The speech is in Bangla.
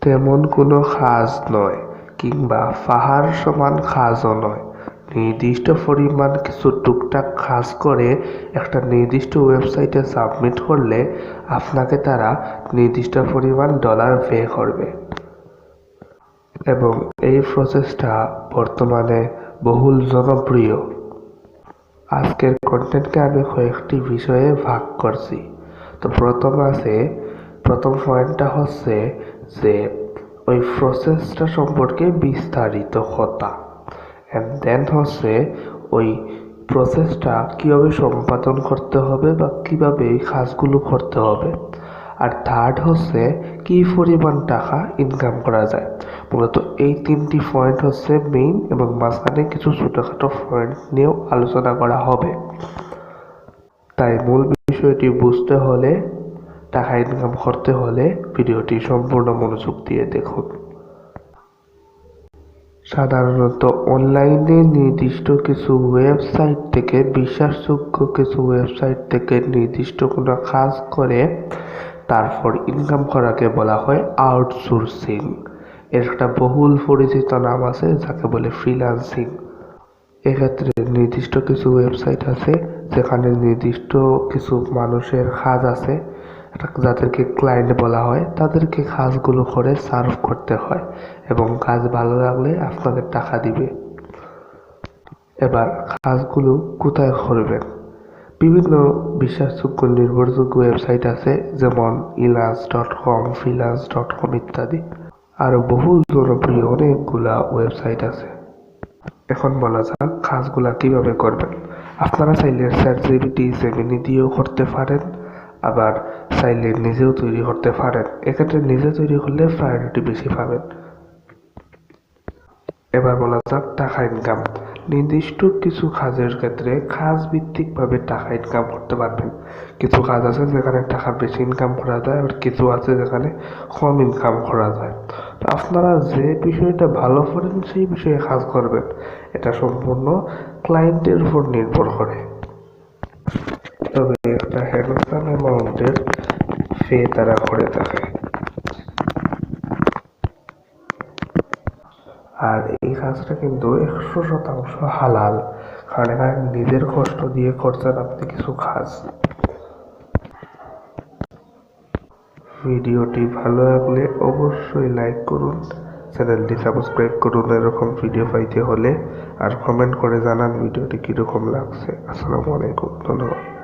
তেমন কোনো কাজ নয় কিংবা পাহাড় সমান কাজও নয়। নির্দিষ্ট পরিমাণ কিছু টুকটাক কাজ করে একটা নির্দিষ্ট ওয়েবসাইটে সাবমিট করলে আপনাকে তারা নির্দিষ্ট পরিমাণ ডলার পে করবে এবং এই প্রসেসটা বর্তমানে বহুল জনপ্রিয়। আজকের কন্টেন্টকে আমি কয়েকটি বিষয়ে ভাগ করছি। তো প্রথম পয়েন্টটা হচ্ছে যে ওই প্রসেসটা সম্পর্কে বিস্তারিত কথা, অ্যান্ড দেন হচ্ছে ওই প্রসেসটা কীভাবে সম্পাদন করতে হবে বা কীভাবে এই কাজগুলো করতে হবে, আর থার্ড হচ্ছে কী পরিমাণ টাকা ইনকাম করা যায়। মূলত এই তিনটি পয়েন্ট হচ্ছে মেইন, এবং মাঝখানে কিছু ছোটোখাটো পয়েন্ট নিয়েও আলোচনা করা হবে। তাই মূল বিষয়টি বুঝতে হলে, টাকা ইনকাম করতে হলে ভিডিওটি সম্পূর্ণ মনোযোগ দিয়ে দেখুন। সাধারণত অনলাইনে নির্দিষ্ট কিছু ওয়েবসাইট থেকে, বিশ্বাসযোগ্য কিছু ওয়েবসাইট থেকে নির্দিষ্ট কোনো কাজ করে তারপর ইনকাম করাকে বলা হয় আউটসোর্সিং। এর একটা বহুল পরিচিত নাম আছে যাকে বলে ফ্রিল্যান্সিং। এক্ষেত্রে নির্দিষ্ট কিছু ওয়েবসাইট আছে যেখানে নির্দিষ্ট কিছু মানুষের কাজ আছে, যাদেরকে ক্লায়েন্ট বলা হয়, তাদেরকে কাজগুলো করে সার্ভ করতে হয় এবং কাজ ভালো লাগলে আপনাদের টাকা দিবে। এবার কাজগুলো কোথায় করবেন? বিভিন্ন বিশ্বাসযোগ্য নির্ভরযোগ্য ওয়েবসাইট আছে, যেমন freelance.com, freelance.com ইত্যাদি। আরও বহুল জনপ্রিয় অনেকগুলা ওয়েবসাইট আছে। এখন বলা যাক কাজগুলা কিভাবে করবেন। আপনারা চাইলে ChatGPT, জেমিনি দিয়েও করতে পারেন, আবার চাইলে নিজেও তৈরি করতে পারেন। এক্ষেত্রে নিজে তৈরি করলে প্রায়োরিটি বেশি পাবেন। এবার বলা যাক টাকা ইনকাম। নির্দিষ্ট কিছু কাজের ক্ষেত্রে কাজ ভিত্তিকভাবে টাকা ইনকাম করতে পারবেন। কিছু কাজ আছে যেখানে টাকা বেশি ইনকাম করা যায়, আর কিছু আছে যেখানে কম ইনকাম করা যায়। তো আপনারা যে বিষয়টা ভালো করেন সেই বিষয়ে কাজ করবেন। এটা সম্পূর্ণ ক্লায়েন্টের উপর নির্ভর করে। তবে একটা হ্যান্ডসাম অ্যামাউন্টের পে তারা করে থাকে। আর এই কাজটা কিন্তু 100% হালাল, কারণ এখানে নিজের কষ্ট দিয়ে করছেন আপনি কিছু কাজ। ভিডিওটি ভালো লাগলে অবশ্যই লাইক করুন, চ্যানেলটি সাবস্ক্রাইব করুন এরকম ভিডিও পাইতে হলে, আর কমেন্ট করে জানান ভিডিওটি কীরকম লাগছে। আসসালামু আলাইকুম, ধন্যবাদ।